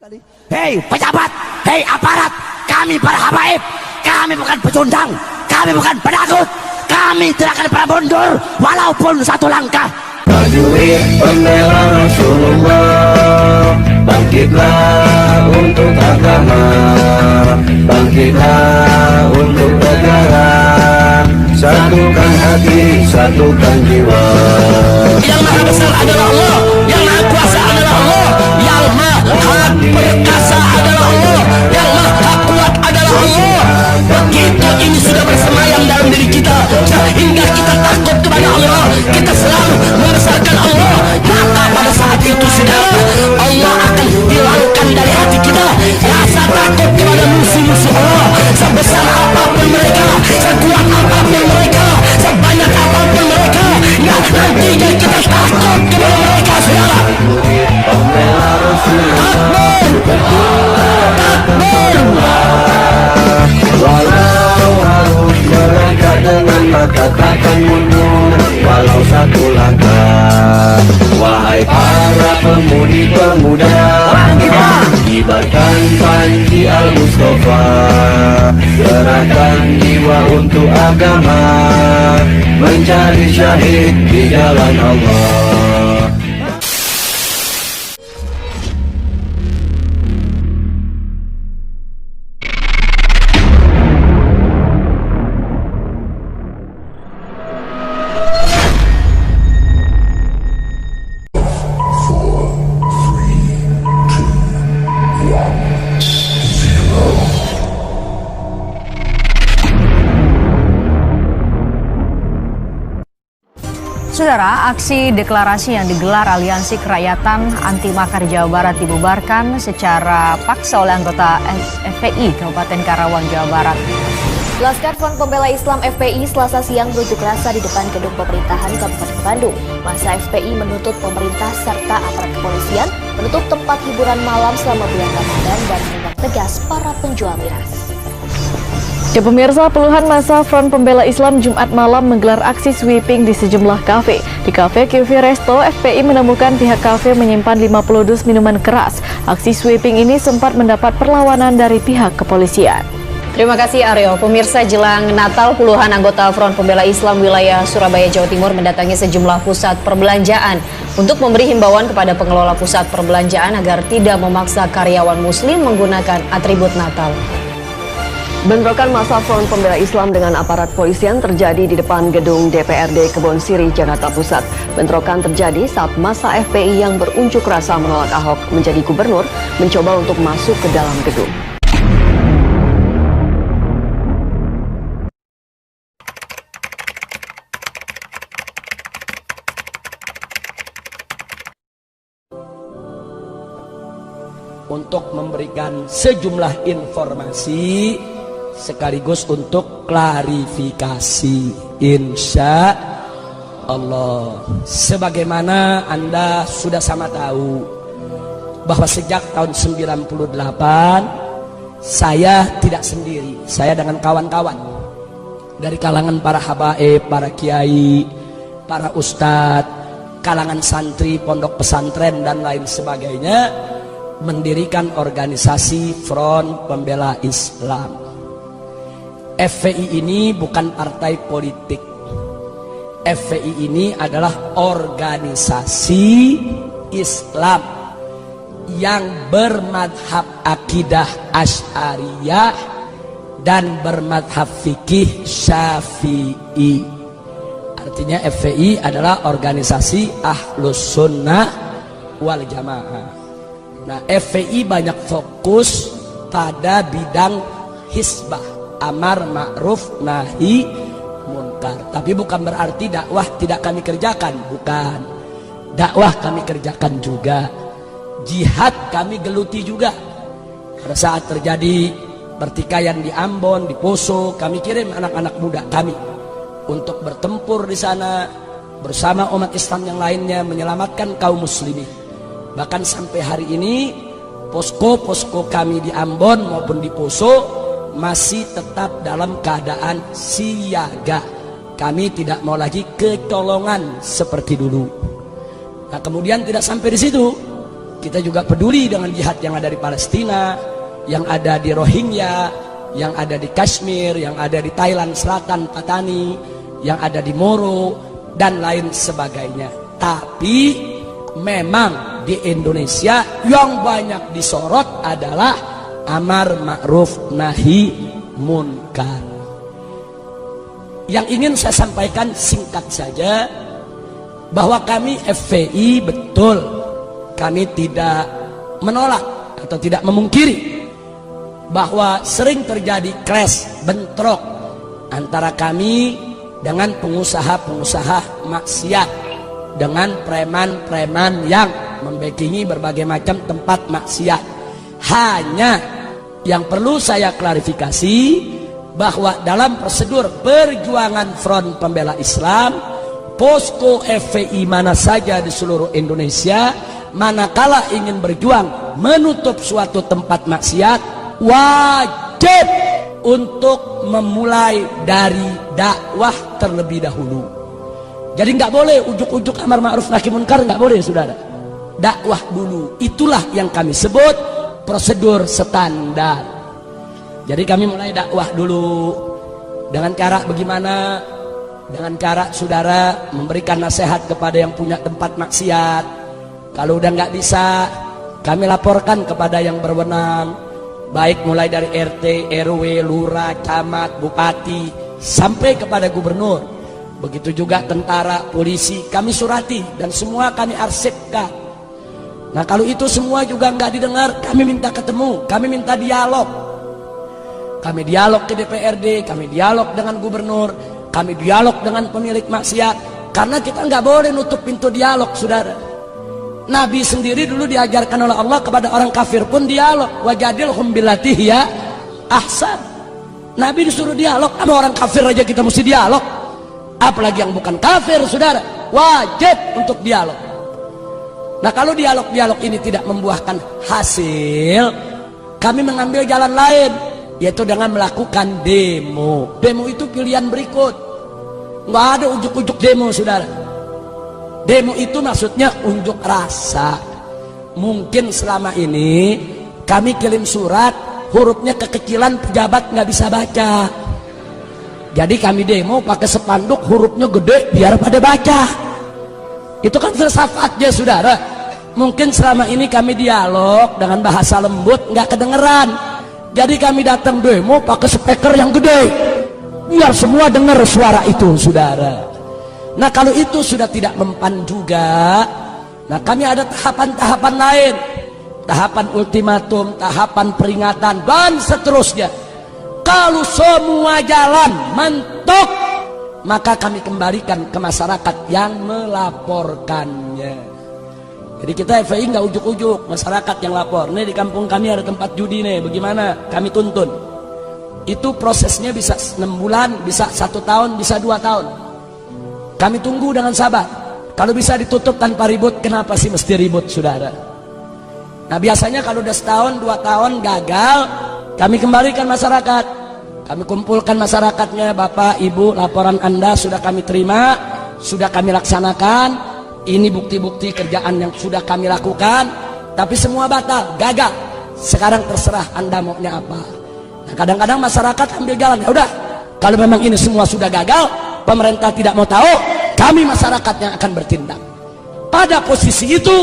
Hei pejabat, hei aparat, kami para habaib, kami bukan pecundang, kami bukan penakut, kami tidak akan pernah mundur walaupun satu langkah. Prajurit pembela Rasulullah, bangkitlah untuk agama, bangkitlah untuk negara, satukan hati, satukan jiwa. Yang maha besar adalah Allah, yang maha kuasa adalah Allah, yang maha perkasa adalah Allah, yang maha kuat adalah Allah. Begitu ini sudah bersemayam dalam diri kita, sehingga kita takut kepada Allah, kita selalu membesarkan Allah. Maka pada saat itu saudara, Allah akan hilangkan dari hati kita rasa takut kepada musuh-musuh Allah. Sebesar apapun mereka, sekuat apapun mereka, sebanyak apapun mereka, ya nantinya kita takut kepada mereka saudara. Pembela Rasulullah, Takbir, walau harus melangkah dengan mata takkan mundur, walau satu langkah. Wahai para pemudi-pemuda, kibarkan panji Al-Mustafa, serahkan jiwa untuk agama, mencari syahid di jalan Allah. Saudara, aksi deklarasi yang digelar Aliansi Kerakyatan Anti Makar Jawa Barat dibubarkan secara paksa oleh anggota FPI Kabupaten Karawang, Jawa Barat. Laskar Front Pembela Islam FPI Selasa siang berunjuk rasa di depan gedung pemerintahan Kabupaten Bandung. Masa FPI menuntut pemerintah serta aparat kepolisian menutup tempat hiburan malam selama bulan Ramadan dan menindak tegas para penjual miras. Ya pemirsa, puluhan masa Front Pembela Islam Jumat malam menggelar aksi sweeping di sejumlah kafe. Di kafe QV Resto, FPI menemukan pihak kafe menyimpan 50 dus minuman keras. Aksi sweeping ini sempat mendapat perlawanan dari pihak kepolisian. Terima kasih Aryo. Pemirsa, jelang Natal puluhan anggota Front Pembela Islam wilayah Surabaya, Jawa Timur mendatangi sejumlah pusat perbelanjaan untuk memberi himbauan kepada pengelola pusat perbelanjaan agar tidak memaksa karyawan muslim menggunakan atribut Natal. Bentrokan massa Front Pembela Islam dengan aparat polisian terjadi di depan gedung DPRD Kebon Sirih, Jakarta Pusat. Bentrokan terjadi saat massa FPI yang berunjuk rasa menolak Ahok menjadi gubernur mencoba untuk masuk ke dalam gedung. Untuk memberikan sejumlah informasi sekaligus untuk klarifikasi, insya Allah. Sebagaimana Anda sudah sama tahu bahwa sejak tahun 98 saya tidak sendiri, saya dengan kawan-kawan dari kalangan para habaib, para kiai, para ustadz, kalangan santri, pondok pesantren dan lain sebagainya mendirikan organisasi Front Pembela Islam. FPI ini bukan partai politik. FPI ini adalah organisasi Islam yang bermadhab akidah Asy'ariyah dan bermadhab fikih Syafi'i. Artinya FPI adalah organisasi Ahlus Sunnah wal Jamaah. Nah, FPI banyak fokus pada bidang hisbah, amar ma'ruf nahi munkar. Tapi bukan berarti dakwah tidak kami kerjakan, bukan. Dakwah kami kerjakan juga. Jihad kami geluti juga. Pada saat terjadi pertikaian di Ambon, di Poso, kami kirim anak-anak muda kami untuk bertempur di sana bersama umat Islam yang lainnya menyelamatkan kaum muslimin. Bahkan sampai hari ini posko-posko kami di Ambon maupun di Poso masih tetap dalam keadaan siaga. Kami tidak mau lagi kecolongan seperti dulu. Nah, kemudian tidak sampai di situ, Kita juga peduli dengan jihad yang ada di Palestina, yang ada di Rohingya, yang ada di Kashmir, yang ada di Thailand Selatan, Patani, yang ada di Moro, dan lain sebagainya. Tapi memang di Indonesia yang banyak disorot adalah amar ma'ruf nahi munkar. Yang ingin saya sampaikan singkat saja, bahwa kami FPI betul, kami tidak menolak atau tidak memungkiri bahwa sering terjadi clash, bentrok antara kami dengan pengusaha-pengusaha maksiat, dengan preman-preman yang membackingi berbagai macam tempat maksiat. Hanya yang perlu saya klarifikasi bahwa dalam prosedur perjuangan Front Pembela Islam, posko FPI mana saja di seluruh Indonesia, manakala ingin berjuang menutup suatu tempat maksiat, wajib untuk memulai dari dakwah terlebih dahulu. Jadi nggak boleh ujuk-ujuk amar ma'ruf nahi munkar, nggak boleh, saudara. Dakwah dulu, itulah yang kami sebut prosedur standar. Jadi kami mulai dakwah dulu dengan cara bagaimana? Dengan cara saudara memberikan nasihat kepada yang punya tempat maksiat. Kalau udah nggak bisa, kami laporkan kepada yang berwenang, baik mulai dari RT, RW, lurah, camat, bupati, sampai kepada gubernur. Begitu juga tentara, polisi, kami surati dan semua kami arsipkan. Nah kalau itu semua juga nggak didengar, kami minta ketemu, kami minta dialog. Kami dialog ke DPRD, kami dialog dengan gubernur, kami dialog dengan pemilik maksiat. Karena kita nggak boleh nutup pintu dialog, saudara. Nabi sendiri dulu diajarkan oleh Allah kepada orang kafir pun dialog. Wajadilhum billati hiya ahsan. Nabi disuruh dialog, sama orang kafir aja kita mesti dialog. Apalagi yang bukan kafir, saudara. Wajib untuk dialog. Nah kalau dialog-dialog ini tidak membuahkan hasil, kami mengambil jalan lain, yaitu dengan melakukan demo. Demo itu pilihan berikut. Nggak ada ujuk-ujuk demo, saudara. Demo itu maksudnya unjuk rasa. Mungkin selama ini kami kirim surat, hurufnya kekecilan, pejabat nggak bisa baca. Jadi kami demo pakai spanduk, hurufnya gede biar pada baca. Itu kan filsafatnya, saudara. Mungkin selama ini kami dialog dengan bahasa lembut, nggak kedengeran. Jadi kami datang demo pakai speaker yang gede, biar semua dengar suara itu, saudara. Nah kalau itu sudah tidak mempan juga, nah kami ada tahapan-tahapan lain, tahapan ultimatum, tahapan peringatan, dan seterusnya. Kalau semua jalan mentok, maka kami kembalikan ke masyarakat yang melaporkannya. Jadi kita FPI nggak ujuk-ujuk, masyarakat yang lapor. Nih di kampung kami ada tempat judi nih, bagaimana? Kami tuntun. Itu prosesnya bisa 6 bulan, bisa 1 tahun, bisa 2 tahun. Kami tunggu dengan sabar. Kalau bisa ditutup tanpa ribut, kenapa sih mesti ribut, saudara? Nah biasanya kalau udah 1 tahun, 2 tahun gagal, kami kembalikan masyarakat. Kami kumpulkan masyarakatnya, Bapak, Ibu, laporan Anda sudah kami terima, sudah kami laksanakan. Ini bukti-bukti kerjaan yang sudah kami lakukan, tapi semua batal, gagal. Sekarang terserah Anda maunya apa. Nah, kadang-kadang masyarakat ambil jalan, ya udah, kalau memang ini semua sudah gagal, pemerintah tidak mau tahu, kami masyarakat yang akan bertindak. Pada posisi itu,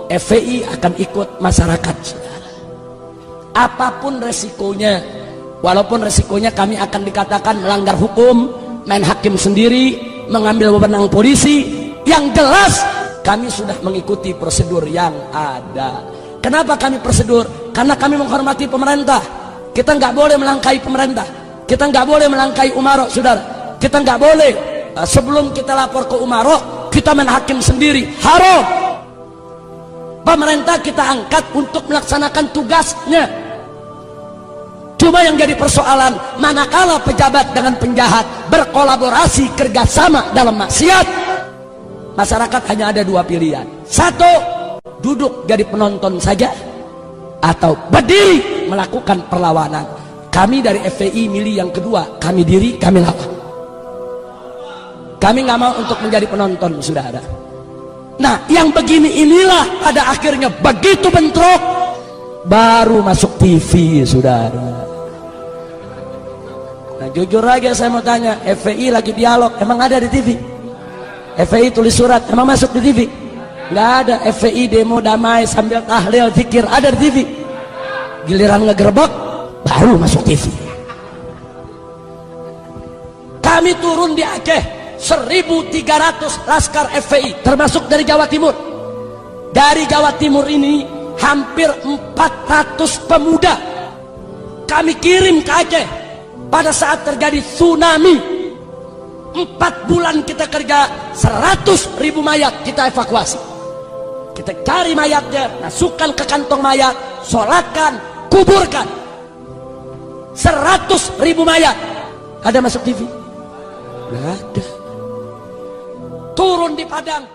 FPI akan ikut masyarakat, saudara. Apapun resikonya, walaupun resikonya kami akan dikatakan melanggar hukum, main hakim sendiri, mengambil wewenang polisi, yang jelas kami sudah mengikuti prosedur yang ada. Kenapa kami prosedur? Karena kami menghormati pemerintah. Kita nggak boleh melangkahi pemerintah. Kita nggak boleh melangkahi umarok, saudara. Kita nggak boleh sebelum kita lapor ke umarok, kita main hakim sendiri. Haram. Pemerintah kita angkat untuk melaksanakan tugasnya. Cuma yang jadi persoalan, manakala pejabat dengan penjahat berkolaborasi kerjasama dalam maksiat, masyarakat hanya ada 2 pilihan. 1, duduk jadi penonton saja, atau berdiri melakukan perlawanan. Kami dari FPI milih yang kedua, kami diri, kami lawan. Kami nggak mau untuk menjadi penonton, saudara. Nah, yang begini inilah pada akhirnya begitu bentrok baru masuk TV, saudara. Nah, jujur aja saya mau tanya, FPI lagi dialog, emang ada di TV? FPI tulis surat, emang masuk di TV? Nggak ada. FPI demo damai sambil tahlil zikir, ada di TV? Giliran ngegerebek baru masuk TV. Kami turun di Aceh 1.300 laskar FPI termasuk dari Jawa Timur. Dari Jawa Timur ini hampir 400 pemuda kami kirim ke Aceh pada saat terjadi tsunami. 4 bulan kita kerja, 100.000 mayat kita evakuasi. Kita cari mayatnya, masukkan ke kantong mayat, sholatkan, kuburkan. 100.000 mayat. Ada masuk TV? Nggak ada. Turun di Padang.